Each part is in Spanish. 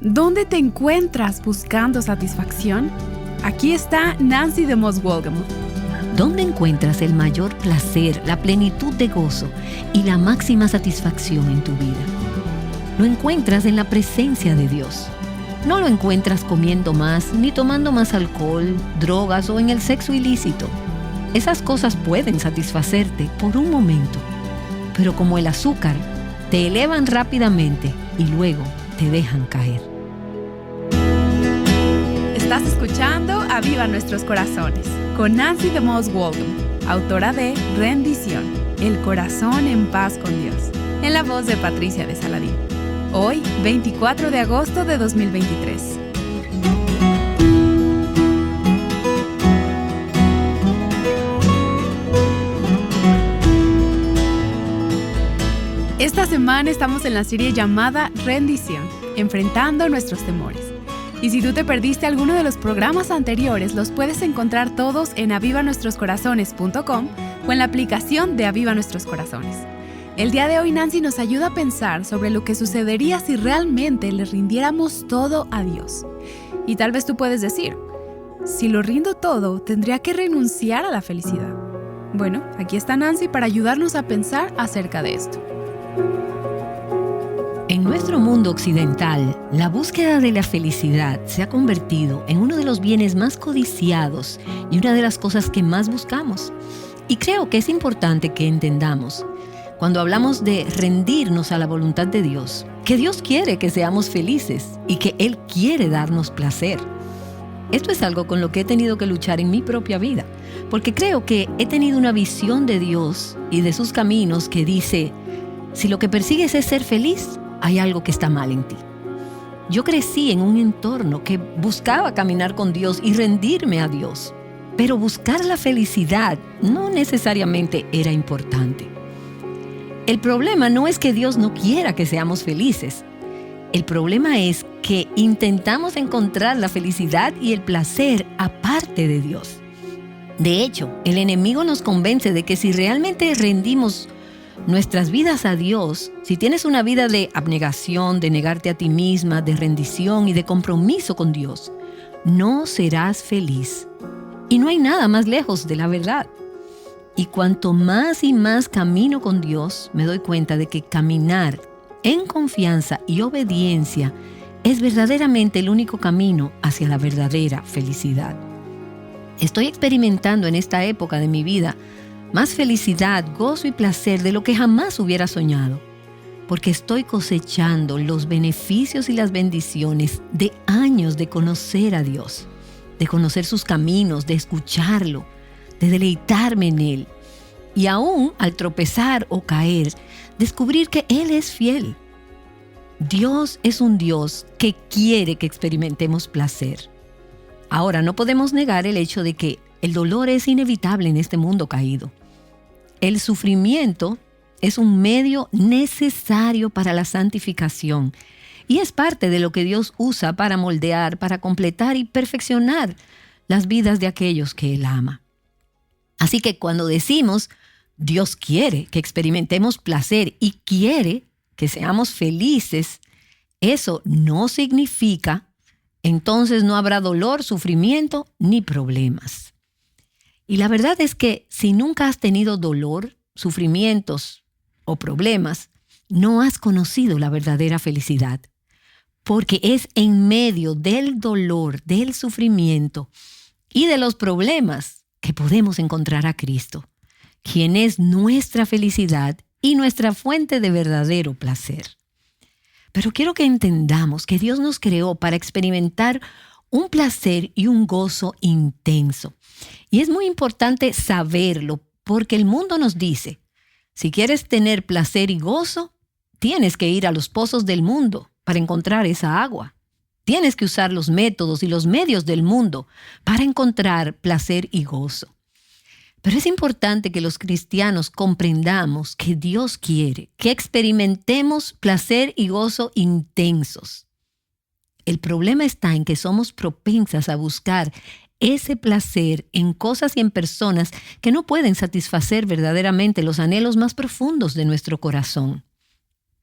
¿Dónde te encuentras buscando satisfacción? Aquí está Nancy DeMoss Wolgemuth. ¿Dónde encuentras el mayor placer, la plenitud de gozo y la máxima satisfacción en tu vida? Lo encuentras en la presencia de Dios. No lo encuentras comiendo más, ni tomando más alcohol, drogas o en el sexo ilícito. Esas cosas pueden satisfacerte por un momento, pero como el azúcar, te elevan rápidamente y luego te dejan caer. Estás escuchando Aviva Nuestros Corazones con Nancy DeMoss Wolgemuth, autora de Rendición, el corazón en paz con Dios, en la voz de Patricia de Saladín. Hoy, 24 de agosto de 2023. Esta semana estamos en la serie llamada Rendición, enfrentando nuestros temores. Y si tú te perdiste alguno de los programas anteriores, los puedes encontrar todos en avivanuestroscorazones.com o en la aplicación de Aviva Nuestros Corazones. El día de hoy Nancy nos ayuda a pensar sobre lo que sucedería si realmente le rindiéramos todo a Dios. Y tal vez tú puedes decir, si lo rindo todo, tendría que renunciar a la felicidad. Bueno, aquí está Nancy para ayudarnos a pensar acerca de esto. En nuestro mundo occidental, la búsqueda de la felicidad se ha convertido en uno de los bienes más codiciados y una de las cosas que más buscamos. Y creo que es importante que entendamos, cuando hablamos de rendirnos a la voluntad de Dios, que Dios quiere que seamos felices y que Él quiere darnos placer. Esto es algo con lo que he tenido que luchar en mi propia vida, porque creo que he tenido una visión de Dios y de sus caminos que dice, si lo que persigues es ser feliz, hay algo que está mal en ti. Yo crecí en un entorno que buscaba caminar con Dios y rendirme a Dios, pero buscar la felicidad no necesariamente era importante. El problema no es que Dios no quiera que seamos felices. El problema es que intentamos encontrar la felicidad y el placer aparte de Dios. De hecho, el enemigo nos convence de que si realmente rendimos nuestras vidas a Dios, si tienes una vida de abnegación, de negarte a ti misma, de rendición y de compromiso con Dios, no serás feliz. Y no hay nada más lejos de la verdad. Y cuanto más y más camino con Dios, me doy cuenta de que caminar en confianza y obediencia es verdaderamente el único camino hacia la verdadera felicidad. Estoy experimentando en esta época de mi vida más felicidad, gozo y placer de lo que jamás hubiera soñado, porque estoy cosechando los beneficios y las bendiciones de años de conocer a Dios, de conocer sus caminos, de escucharlo, de deleitarme en Él. Y aún al tropezar o caer, descubrir que Él es fiel. Dios es un Dios que quiere que experimentemos placer. Ahora, no podemos negar el hecho de que el dolor es inevitable en este mundo caído. El sufrimiento es un medio necesario para la santificación y es parte de lo que Dios usa para moldear, para completar y perfeccionar las vidas de aquellos que Él ama. Así que cuando decimos, Dios quiere que experimentemos placer y quiere que seamos felices, eso no significa, entonces no habrá dolor, sufrimiento ni problemas. Y la verdad es que si nunca has tenido dolor, sufrimientos o problemas, no has conocido la verdadera felicidad. Porque es en medio del dolor, del sufrimiento y de los problemas que podemos encontrar a Cristo, quien es nuestra felicidad y nuestra fuente de verdadero placer. Pero quiero que entendamos que Dios nos creó para experimentar un placer y un gozo intenso. Y es muy importante saberlo, porque el mundo nos dice, si quieres tener placer y gozo, tienes que ir a los pozos del mundo para encontrar esa agua. Tienes que usar los métodos y los medios del mundo para encontrar placer y gozo. Pero es importante que los cristianos comprendamos que Dios quiere que experimentemos placer y gozo intensos. El problema está en que somos propensas a buscar ese placer en cosas y en personas que no pueden satisfacer verdaderamente los anhelos más profundos de nuestro corazón.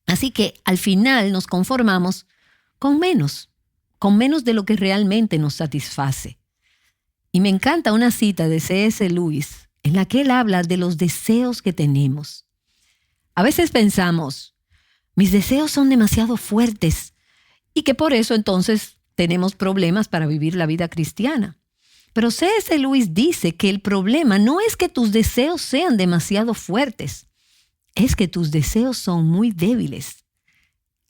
Así que al final nos conformamos con menos con menos de lo que realmente nos satisface. Y me encanta una cita de C.S. Lewis en la que él habla de los deseos que tenemos. A veces pensamos, mis deseos son demasiado fuertes y que por eso entonces tenemos problemas para vivir la vida cristiana. Pero C.S. Lewis dice que el problema no es que tus deseos sean demasiado fuertes, es que tus deseos son muy débiles.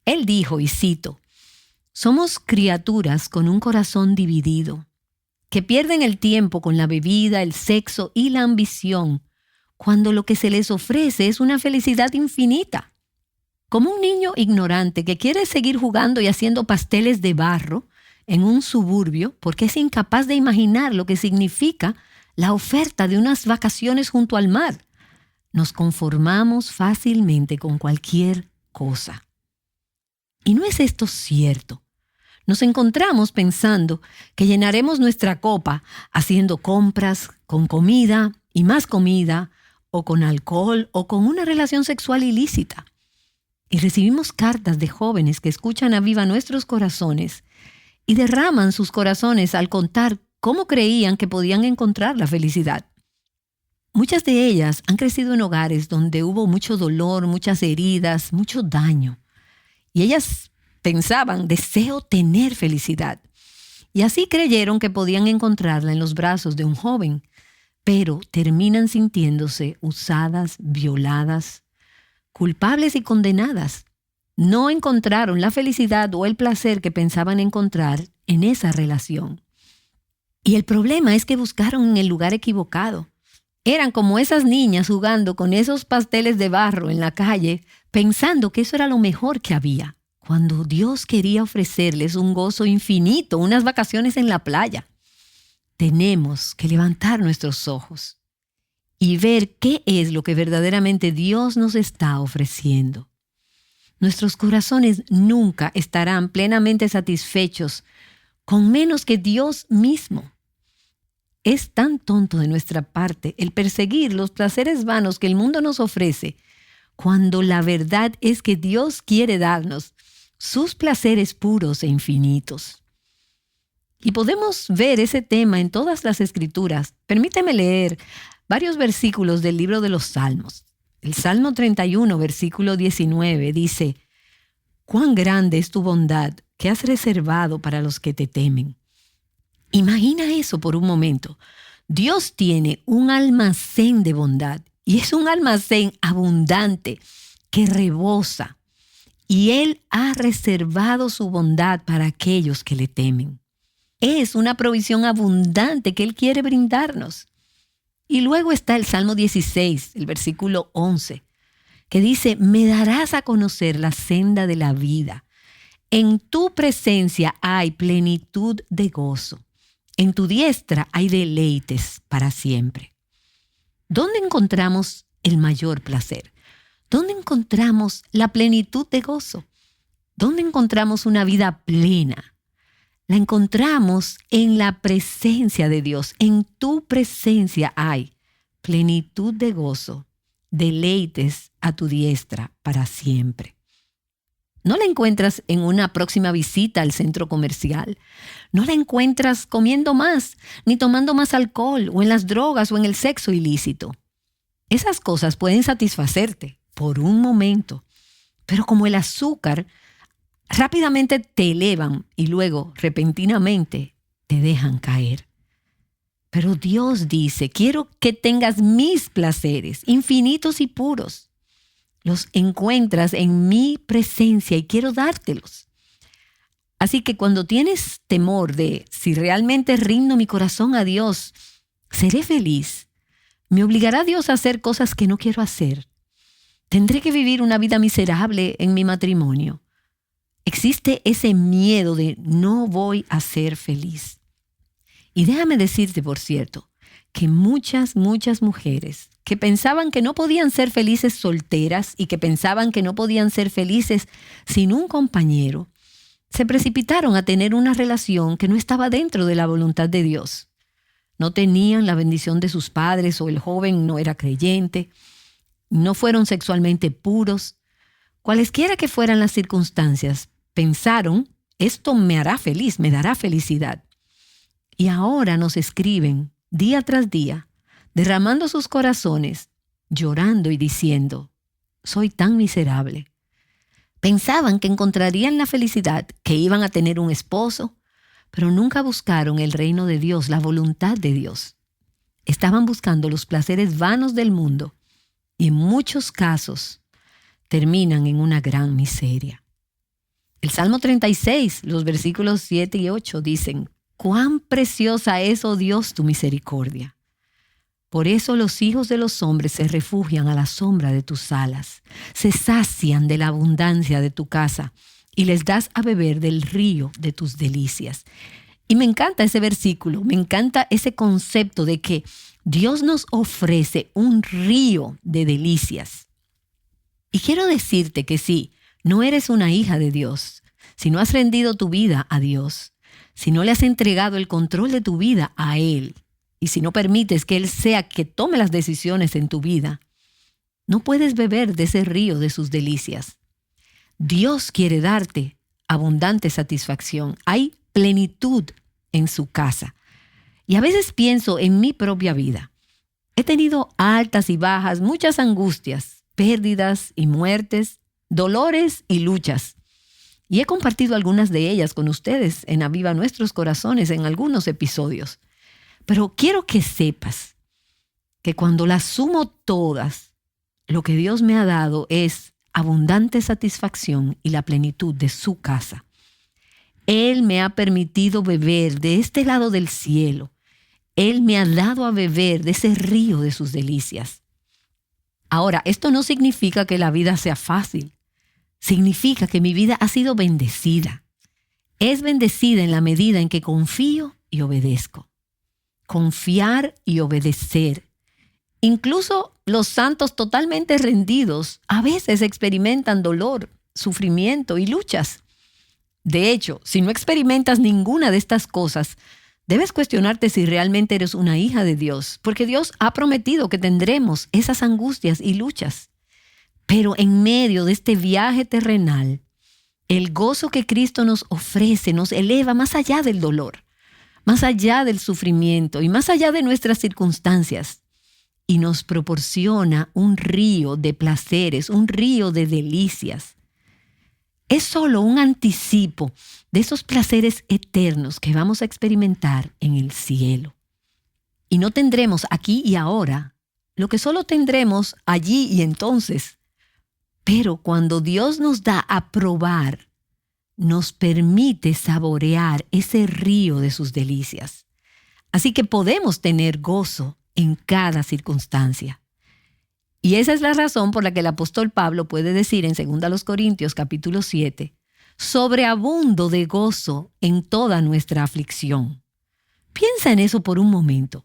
Él dijo, y cito, somos criaturas con un corazón dividido, que pierden el tiempo con la bebida, el sexo y la ambición, cuando lo que se les ofrece es una felicidad infinita. Como un niño ignorante que quiere seguir jugando y haciendo pasteles de barro en un suburbio porque es incapaz de imaginar lo que significa la oferta de unas vacaciones junto al mar. Nos conformamos fácilmente con cualquier cosa. ¿Y no es esto cierto? Nos encontramos pensando que llenaremos nuestra copa haciendo compras, con comida y más comida, o con alcohol, o con una relación sexual ilícita. Y recibimos cartas de jóvenes que escuchan a viva nuestros corazones y derraman sus corazones al contar cómo creían que podían encontrar la felicidad. Muchas de ellas han crecido en hogares donde hubo mucho dolor, muchas heridas, mucho daño. Y ellas pensaban, deseo tener felicidad. Y así creyeron que podían encontrarla en los brazos de un joven, pero terminan sintiéndose usadas, violadas, culpables y condenadas. No encontraron la felicidad o el placer que pensaban encontrar en esa relación. Y el problema es que buscaron en el lugar equivocado. Eran como esas niñas jugando con esos pasteles de barro en la calle, pensando que eso era lo mejor que había, cuando Dios quería ofrecerles un gozo infinito, unas vacaciones en la playa. Tenemos que levantar nuestros ojos y ver qué es lo que verdaderamente Dios nos está ofreciendo. Nuestros corazones nunca estarán plenamente satisfechos con menos que Dios mismo. Es tan tonto de nuestra parte el perseguir los placeres vanos que el mundo nos ofrece, cuando la verdad es que Dios quiere darnos sus placeres puros e infinitos. Y podemos ver ese tema en todas las Escrituras. Permíteme leer varios versículos del libro de los Salmos. El Salmo 31, versículo 19, dice, «Cuán grande es tu bondad que has reservado para los que te temen». Imagina eso por un momento. Dios tiene un almacén de bondad y es un almacén abundante que rebosa. Y Él ha reservado su bondad para aquellos que le temen. Es una provisión abundante que Él quiere brindarnos. Y luego está el Salmo 16, el versículo 11, que dice, «Me darás a conocer la senda de la vida. En tu presencia hay plenitud de gozo. En tu diestra hay deleites para siempre». ¿Dónde encontramos el mayor placer? ¿Dónde encontramos la plenitud de gozo? ¿Dónde encontramos una vida plena? La encontramos en la presencia de Dios. En tu presencia hay plenitud de gozo, deleites a tu diestra para siempre. No la encuentras en una próxima visita al centro comercial. No la encuentras comiendo más, ni tomando más alcohol, o en las drogas, o en el sexo ilícito. Esas cosas pueden satisfacerte por un momento, pero como el azúcar, rápidamente te elevan y luego, repentinamente, te dejan caer. Pero Dios dice, quiero que tengas mis placeres, infinitos y puros. Los encuentras en mi presencia y quiero dártelos. Así que cuando tienes temor de si realmente rindo mi corazón a Dios, ¿seré feliz? ¿Me obligará Dios a hacer cosas que no quiero hacer? ¿Tendré que vivir una vida miserable en mi matrimonio? Existe ese miedo de no voy a ser feliz. Y déjame decirte, por cierto, que muchas mujeres que pensaban que no podían ser felices solteras y que pensaban que no podían ser felices sin un compañero, se precipitaron a tener una relación que no estaba dentro de la voluntad de Dios. No tenían la bendición de sus padres o el joven no era creyente, no fueron sexualmente puros. Cualesquiera que fueran las circunstancias, pensaron esto me hará feliz, me dará felicidad. Y ahora nos escriben día tras día, derramando sus corazones, llorando y diciendo, soy tan miserable. Pensaban que encontrarían la felicidad, que iban a tener un esposo, pero nunca buscaron el reino de Dios, la voluntad de Dios. Estaban buscando los placeres vanos del mundo y en muchos casos terminan en una gran miseria. El Salmo 36, los versículos 7 y 8 dicen, cuán preciosa es, oh Dios, tu misericordia. Por eso los hijos de los hombres se refugian a la sombra de tus alas, se sacian de la abundancia de tu casa y les das a beber del río de tus delicias. Y me encanta ese versículo, me encanta ese concepto de que Dios nos ofrece un río de delicias. Y quiero decirte que si no eres una hija de Dios, si no has rendido tu vida a Dios, si no le has entregado el control de tu vida a Él, y si no permites que Él sea que tome las decisiones en tu vida, no puedes beber de ese río de sus delicias. Dios quiere darte abundante satisfacción. Hay plenitud en su casa. Y a veces pienso en mi propia vida. He tenido altas y bajas, muchas angustias, pérdidas y muertes, dolores y luchas. Y he compartido algunas de ellas con ustedes en Aviva Nuestros Corazones en algunos episodios. Pero quiero que sepas que cuando las sumo todas, lo que Dios me ha dado es abundante satisfacción y la plenitud de su casa. Él me ha permitido beber de este lado del cielo. Él me ha dado a beber de ese río de sus delicias. Ahora, esto no significa que la vida sea fácil. Significa que mi vida ha sido bendecida. Es bendecida en la medida en que confío y obedezco. Confiar y obedecer. Incluso los santos totalmente rendidos a veces experimentan dolor, sufrimiento y luchas. De hecho, si no experimentas ninguna de estas cosas, debes cuestionarte si realmente eres una hija de Dios, porque Dios ha prometido que tendremos esas angustias y luchas. Pero en medio de este viaje terrenal, el gozo que Cristo nos ofrece nos eleva más allá del dolor, más allá del sufrimiento y más allá de nuestras circunstancias, y nos proporciona un río de placeres, un río de delicias. Es solo un anticipo de esos placeres eternos que vamos a experimentar en el cielo. Y no tendremos aquí y ahora lo que solo tendremos allí y entonces. Pero cuando Dios nos da a probar, nos permite saborear ese río de sus delicias. Así que podemos tener gozo en cada circunstancia. Y esa es la razón por la que el apóstol Pablo puede decir en 2 Corintios capítulo 7, sobreabundo de gozo en toda nuestra aflicción. Piensa en eso por un momento.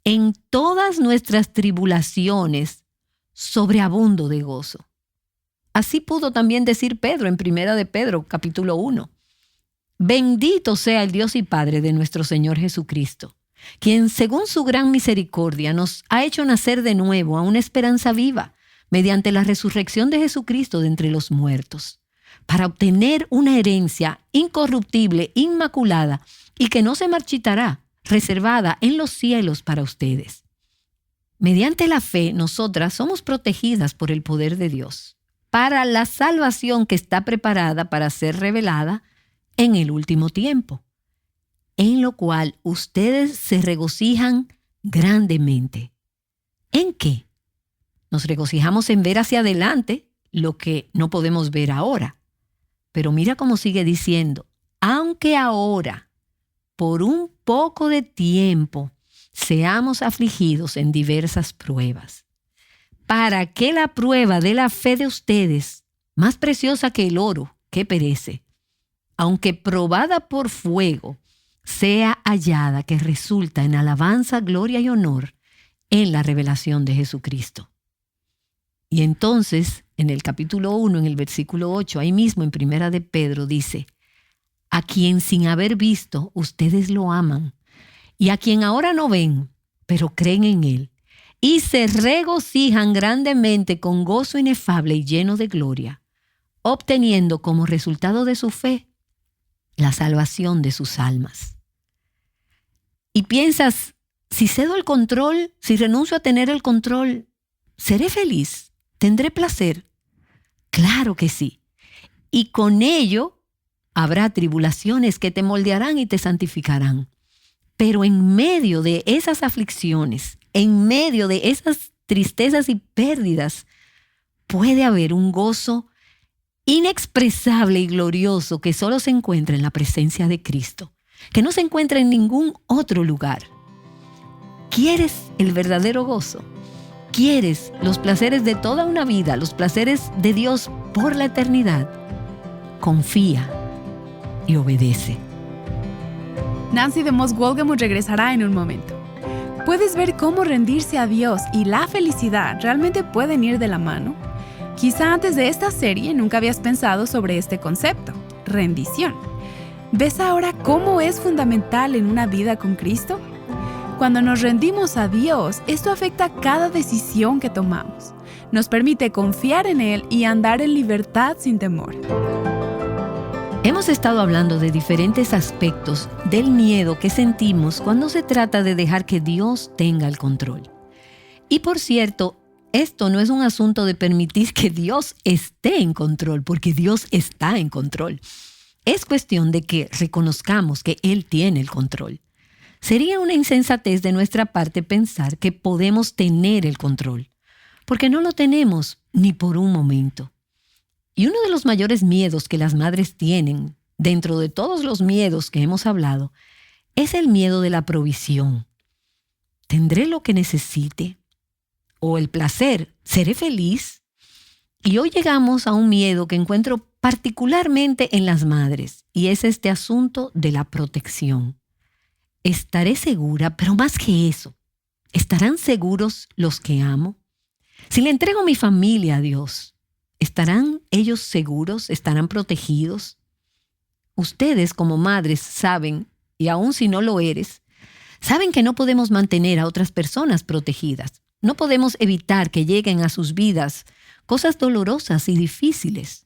En todas nuestras tribulaciones, sobreabundo de gozo. Así pudo también decir Pedro en 1 de Pedro capítulo 1. Bendito sea el Dios y Padre de nuestro Señor Jesucristo, quien según su gran misericordia nos ha hecho nacer de nuevo a una esperanza viva mediante la resurrección de Jesucristo de entre los muertos, para obtener una herencia incorruptible, inmaculada y que no se marchitará, reservada en los cielos para ustedes. Mediante la fe, nosotras somos protegidas por el poder de Dios para la salvación que está preparada para ser revelada en el último tiempo, en lo cual ustedes se regocijan grandemente. ¿En qué? Nos regocijamos en ver hacia adelante lo que no podemos ver ahora. Pero mira cómo sigue diciendo, aunque ahora, por un poco de tiempo, seamos afligidos en diversas pruebas, para que la prueba de la fe de ustedes, más preciosa que el oro que perece, aunque probada por fuego, sea hallada que resulta en alabanza, gloria y honor en la revelación de Jesucristo. Y entonces, en el capítulo 1, en el versículo 8, ahí mismo en 1 de Pedro dice, a quien sin haber visto ustedes lo aman, y a quien ahora no ven, pero creen en Él, y se regocijan grandemente con gozo inefable y lleno de gloria, obteniendo como resultado de su fe la salvación de sus almas. Y piensas, si cedo el control, si renuncio a tener el control, ¿seré feliz? ¿Tendré placer? Claro que sí. Y con ello habrá tribulaciones que te moldearán y te santificarán. Pero en medio de esas aflicciones, en medio de esas tristezas y pérdidas, puede haber un gozo inexpresable y glorioso que solo se encuentra en la presencia de Cristo, que no se encuentra en ningún otro lugar. ¿Quieres el verdadero gozo? ¿Quieres los placeres de toda una vida, los placeres de Dios por la eternidad? Confía y obedece. Nancy DeMoss Wolgemuth regresará en un momento. ¿Puedes ver cómo rendirse a Dios y la felicidad realmente pueden ir de la mano? Quizá antes de esta serie nunca habías pensado sobre este concepto, rendición. ¿Ves ahora cómo es fundamental en una vida con Cristo? Cuando nos rendimos a Dios, esto afecta cada decisión que tomamos. Nos permite confiar en Él y andar en libertad sin temor. Hemos estado hablando de diferentes aspectos del miedo que sentimos cuando se trata de dejar que Dios tenga el control. Y por cierto, esto no es un asunto de permitir que Dios esté en control, porque Dios está en control. Es cuestión de que reconozcamos que Él tiene el control. Sería una insensatez de nuestra parte pensar que podemos tener el control, porque no lo tenemos ni por un momento. Y uno de los mayores miedos que las madres tienen, dentro de todos los miedos que hemos hablado, es el miedo de la provisión. ¿Tendré lo que necesite? ¿O el placer? ¿Seré feliz? Y hoy llegamos a un miedo que encuentro particularmente en las madres, y es este asunto de la protección. Estaré segura, pero más que eso, ¿estarán seguros los que amo? Si le entrego mi familia a Dios, ¿estarán ellos seguros? ¿Estarán protegidos? Ustedes como madres saben, y aun si no lo eres, saben que no podemos mantener a otras personas protegidas. No podemos evitar que lleguen a sus vidas cosas dolorosas y difíciles.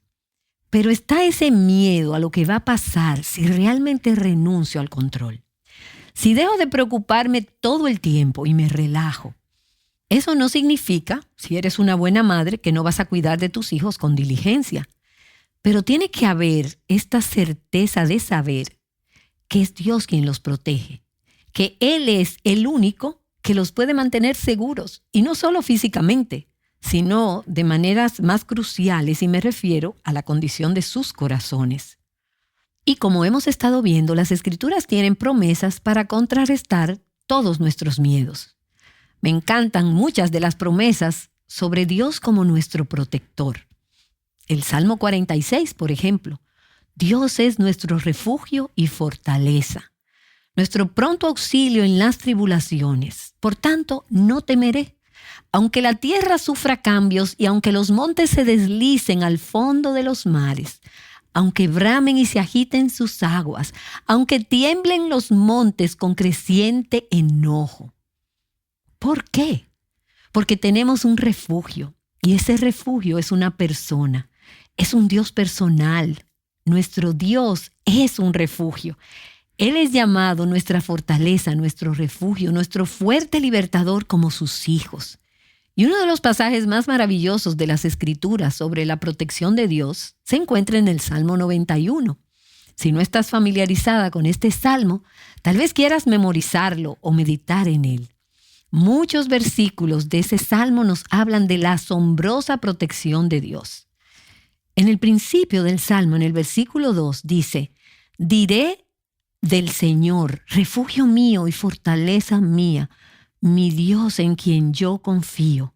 Pero está ese miedo a lo que va a pasar si realmente renuncio al control. Si dejo de preocuparme todo el tiempo y me relajo. Eso no significa, si eres una buena madre, que no vas a cuidar de tus hijos con diligencia. Pero tiene que haber esta certeza de saber que es Dios quien los protege, que Él es el único que los puede mantener seguros, y no solo físicamente, sino de maneras más cruciales, y me refiero a la condición de sus corazones. Y como hemos estado viendo, las Escrituras tienen promesas para contrarrestar todos nuestros miedos. Me encantan muchas de las promesas sobre Dios como nuestro protector. El Salmo 46, por ejemplo. Dios es nuestro refugio y fortaleza, nuestro pronto auxilio en las tribulaciones. Por tanto, no temeré. Aunque la tierra sufra cambios y aunque los montes se deslicen al fondo de los mares, aunque bramen y se agiten sus aguas, aunque tiemblen los montes con creciente enojo. ¿Por qué? Porque tenemos un refugio, y ese refugio es una persona, es un Dios personal. Nuestro Dios es un refugio. Él es llamado nuestra fortaleza, nuestro refugio, nuestro fuerte libertador como sus hijos. Y uno de los pasajes más maravillosos de las Escrituras sobre la protección de Dios se encuentra en el Salmo 91. Si no estás familiarizada con este salmo, tal vez quieras memorizarlo o meditar en él. Muchos versículos de ese salmo nos hablan de la asombrosa protección de Dios. En el principio del salmo, en el versículo 2, dice: diré del Señor, refugio mío y fortaleza mía, mi Dios en quien yo confío.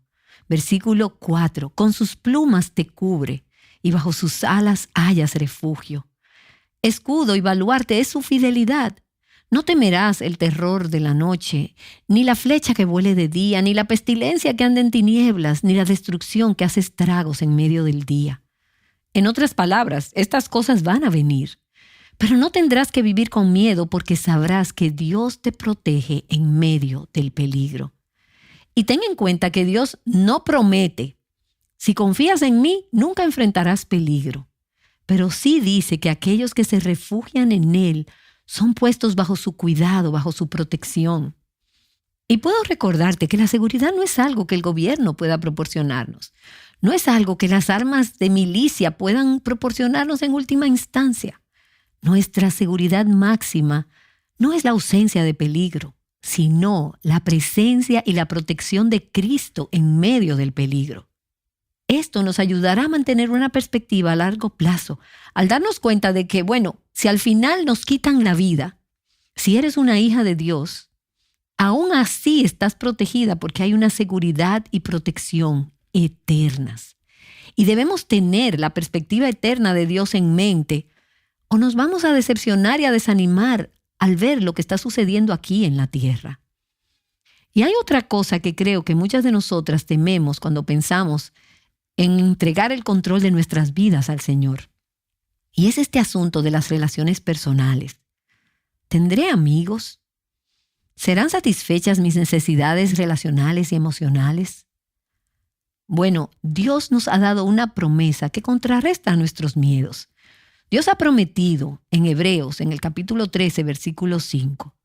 Versículo 4, con sus plumas te cubre y bajo sus alas hallas refugio. Escudo y baluarte es su fidelidad. No temerás el terror de la noche, ni la flecha que vuele de día, ni la pestilencia que anda en tinieblas, ni la destrucción que hace estragos en medio del día. En otras palabras, estas cosas van a venir. Pero no tendrás que vivir con miedo porque sabrás que Dios te protege en medio del peligro. Y ten en cuenta que Dios no promete: si confías en mí, nunca enfrentarás peligro. pero sí dice que aquellos que se refugian en Él son puestos bajo su cuidado, bajo su protección. Y puedo recordarte que la seguridad no es algo que el gobierno pueda proporcionarnos. No es algo que las armas de milicia puedan proporcionarnos en última instancia. Nuestra seguridad máxima no es la ausencia de peligro, sino la presencia y la protección de Cristo en medio del peligro. Esto nos ayudará a mantener una perspectiva a largo plazo, al darnos cuenta de que, si al final nos quitan la vida, si eres una hija de Dios, aún así estás protegida porque hay una seguridad y protección eternas. Y debemos tener la perspectiva eterna de Dios en mente, o nos vamos a decepcionar y a desanimar al ver lo que está sucediendo aquí en la tierra. Y hay otra cosa que creo que muchas de nosotras tememos cuando pensamos en entregar el control de nuestras vidas al Señor. Y es este asunto de las relaciones personales. ¿Tendré amigos? ¿Serán satisfechas mis necesidades relacionales y emocionales? Dios nos ha dado una promesa que contrarresta nuestros miedos. Dios ha prometido en Hebreos, en el capítulo 13, versículo 5,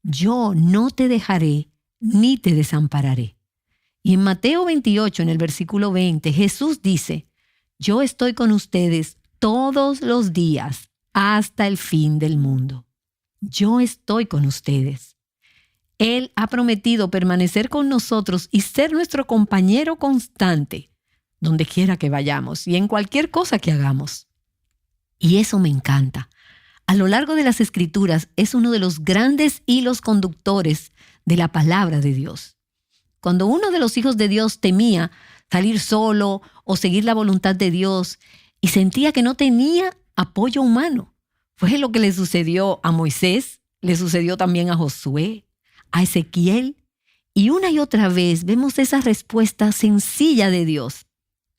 yo no te dejaré ni te desampararé. Y en Mateo 28, en el versículo 20, Jesús dice, yo estoy con ustedes todos los días hasta el fin del mundo. Yo estoy con ustedes. Él ha prometido permanecer con nosotros y ser nuestro compañero constante, donde quiera que vayamos y en cualquier cosa que hagamos. Y eso me encanta. A lo largo de las Escrituras es uno de los grandes hilos conductores de la palabra de Dios. Cuando uno de los hijos de Dios temía salir solo o seguir la voluntad de Dios y sentía que no tenía apoyo humano, fue lo que le sucedió a Moisés, le sucedió también a Josué, a Ezequiel, y una y otra vez vemos esa respuesta sencilla de Dios.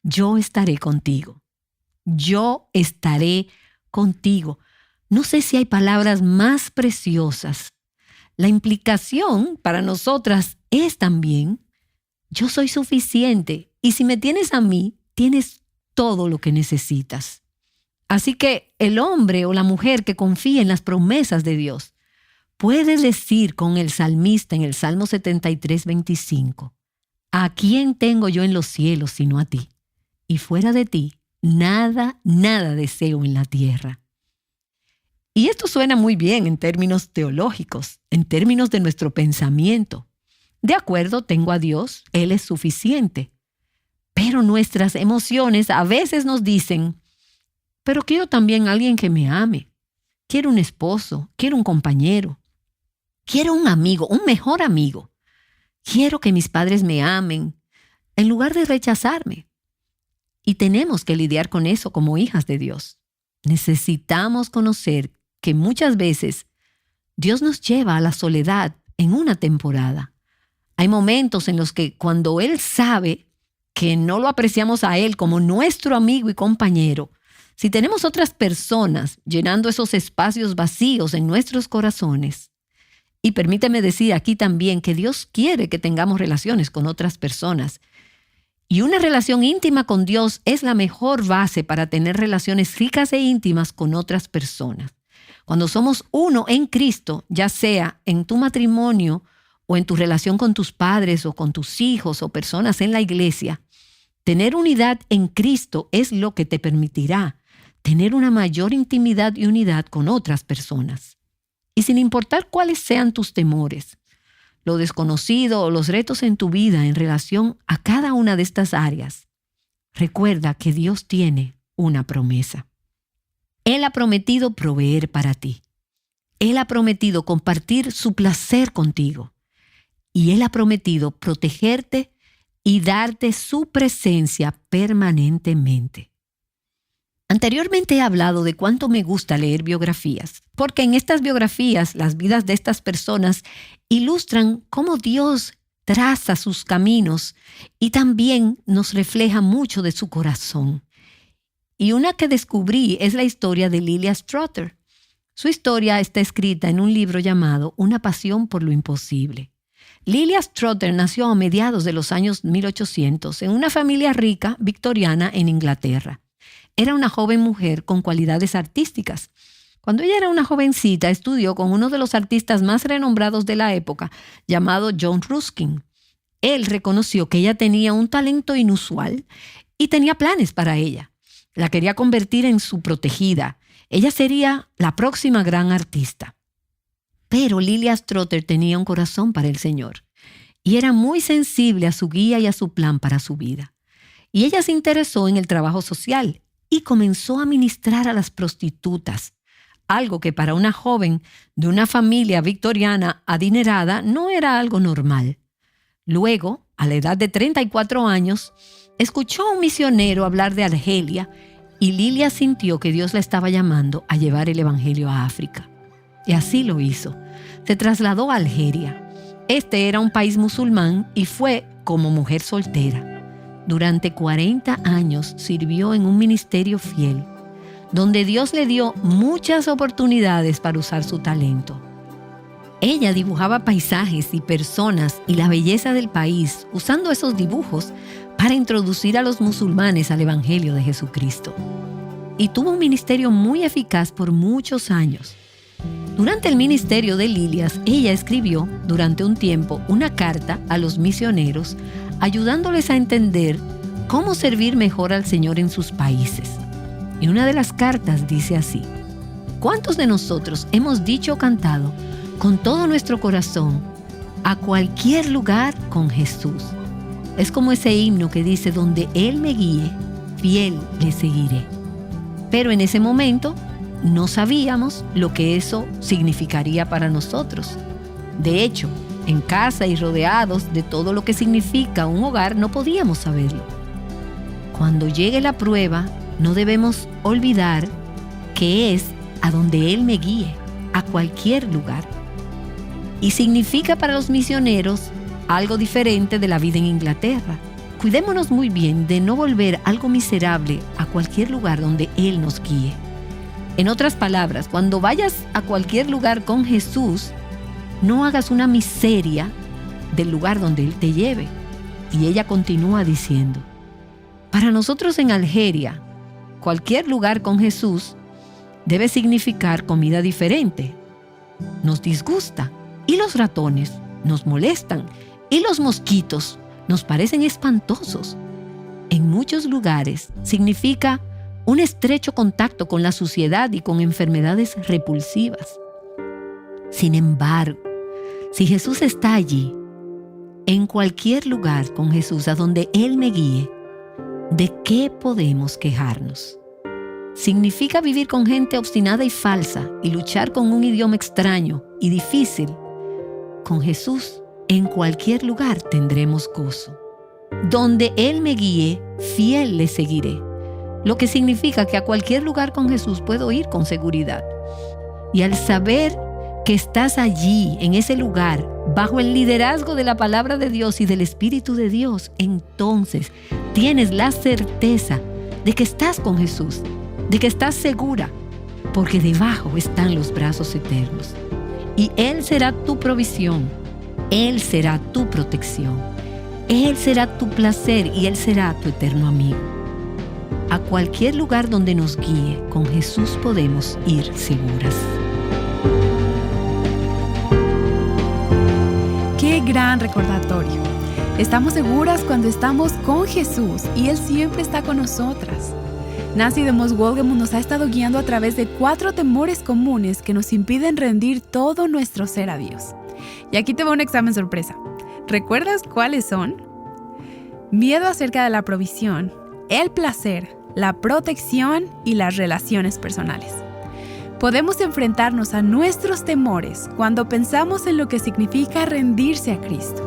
Yo estaré contigo. Yo estaré contigo. No sé si hay palabras más preciosas. La implicación para nosotras es también, yo soy suficiente y si me tienes a mí, tienes todo lo que necesitas. Así que el hombre o la mujer que confía en las promesas de Dios puede decir con el salmista en el Salmo 73, 25, ¿a quién tengo yo en los cielos sino a ti? Y fuera de ti, nada deseo en la tierra. Y esto suena muy bien en términos teológicos, en términos de nuestro pensamiento. De acuerdo, tengo a Dios, Él es suficiente. Pero nuestras emociones a veces nos dicen, pero quiero también a alguien que me ame. Quiero un esposo, quiero un compañero. Quiero un amigo, un mejor amigo. Quiero que mis padres me amen, en lugar de rechazarme. Y tenemos que lidiar con eso como hijas de Dios. Necesitamos conocer que muchas veces Dios nos lleva a la soledad en una temporada. Hay momentos en los que cuando Él sabe que no lo apreciamos a Él como nuestro amigo y compañero, si tenemos otras personas llenando esos espacios vacíos en nuestros corazones, y permíteme decir aquí también que Dios quiere que tengamos relaciones con otras personas, y una relación íntima con Dios es la mejor base para tener relaciones ricas e íntimas con otras personas. Cuando somos uno en Cristo, ya sea en tu matrimonio o en tu relación con tus padres o con tus hijos o personas en la iglesia, tener unidad en Cristo es lo que te permitirá tener una mayor intimidad y unidad con otras personas. Y sin importar cuáles sean tus temores, lo desconocido o los retos en tu vida en relación a cada una de estas áreas, recuerda que Dios tiene una promesa. Él ha prometido proveer para ti. Él ha prometido compartir su placer contigo. Y Él ha prometido protegerte y darte su presencia permanentemente. Anteriormente he hablado de cuánto me gusta leer biografías, porque en estas biografías las vidas de estas personas ilustran cómo Dios traza sus caminos y también nos refleja mucho de su corazón. Y una que descubrí es la historia de Lilia Strutter. Su historia está escrita en un libro llamado Una pasión por lo imposible. Lilia Strutter nació a mediados de los años 1800 en una familia rica victoriana en Inglaterra. era una joven mujer con cualidades artísticas. Cuando ella era una jovencita, estudió con uno de los artistas más renombrados de la época, llamado John Ruskin. Él reconoció que ella tenía un talento inusual y tenía planes para ella. La quería convertir en su protegida. Ella sería la próxima gran artista. Pero Lilia Strotter tenía un corazón para el Señor y era muy sensible a su guía y a su plan para su vida. Y ella se interesó en el trabajo social y comenzó a ministrar a las prostitutas, algo que para una joven de una familia victoriana adinerada no era algo normal. Luego, a la edad de 34 años, escuchó a un misionero hablar de Argelia y Lilia sintió que Dios la estaba llamando a llevar el evangelio a África. Y así lo hizo. Se trasladó a Algeria. Este era un país musulmán y fue como mujer soltera. Durante 40 años sirvió en un ministerio fiel, donde Dios le dio muchas oportunidades para usar su talento. Ella dibujaba paisajes y personas y la belleza del país, usando esos dibujos para introducir a los musulmanes al Evangelio de Jesucristo. Y tuvo un ministerio muy eficaz por muchos años. Durante el ministerio de Lilias, ella escribió durante un tiempo una carta a los misioneros, ayudándoles a entender cómo servir mejor al Señor en sus países. Y una de las cartas dice así: ¿cuántos de nosotros hemos dicho o cantado con todo nuestro corazón, a cualquier lugar con Jesús? Es como ese himno que dice: donde Él me guíe, fiel le seguiré. Pero en ese momento no sabíamos lo que eso significaría para nosotros. De hecho, en casa y rodeados de todo lo que significa un hogar, no podíamos saberlo. Cuando llegue la prueba, no debemos olvidar que es a donde Él me guíe, a cualquier lugar. Y significa para los misioneros algo diferente de la vida en Inglaterra. Cuidémonos muy bien de no volver algo miserable a cualquier lugar donde Él nos guíe. En otras palabras, cuando vayas a cualquier lugar con Jesús, no hagas una miseria del lugar donde Él te lleve. Y ella continúa diciendo: para nosotros en Algeria, cualquier lugar con Jesús debe significar comida diferente. Nos disgusta y los ratones nos molestan y los mosquitos nos parecen espantosos. En muchos lugares significa un estrecho contacto con la suciedad y con enfermedades repulsivas. Sin embargo, si Jesús está allí, en cualquier lugar con Jesús a donde Él me guíe, ¿de qué podemos quejarnos? Significa vivir con gente obstinada y falsa y luchar con un idioma extraño y difícil. Con Jesús, en cualquier lugar tendremos gozo. Donde Él me guíe, fiel le seguiré. Lo que significa que a cualquier lugar con Jesús puedo ir con seguridad. Y al saber que estás allí, en ese lugar, bajo el liderazgo de la palabra de Dios y del Espíritu de Dios, entonces tienes la certeza de que estás con Jesús, de que estás segura, porque debajo están los brazos eternos. Y Él será tu provisión, Él será tu protección, Él será tu placer y Él será tu eterno amigo. A cualquier lugar donde nos guíe, con Jesús podemos ir seguras. ¡Qué gran recordatorio! Estamos seguras cuando estamos con Jesús y Él siempre está con nosotras. Nancy DeMoss Wolgemuth nos ha estado guiando a través de 4 temores comunes que nos impiden rendir todo nuestro ser a Dios. Y aquí te va un examen sorpresa. ¿Recuerdas cuáles son? Miedo acerca de la provisión, el placer, la protección y las relaciones personales. Podemos enfrentarnos a nuestros temores cuando pensamos en lo que significa rendirse a Cristo.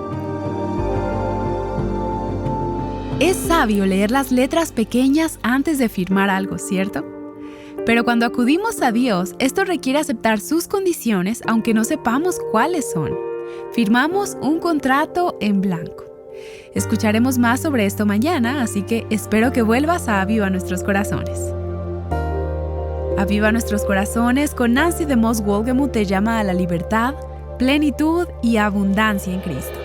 Es sabio leer las letras pequeñas antes de firmar algo, ¿cierto? Pero cuando acudimos a Dios, esto requiere aceptar sus condiciones aunque no sepamos cuáles son. Firmamos un contrato en blanco. Escucharemos más sobre esto mañana, así que espero que vuelvas a Aviva Nuestros Corazones. Aviva Nuestros Corazones con Nancy DeMoss Wolgemuth te llama a la libertad, plenitud y abundancia en Cristo.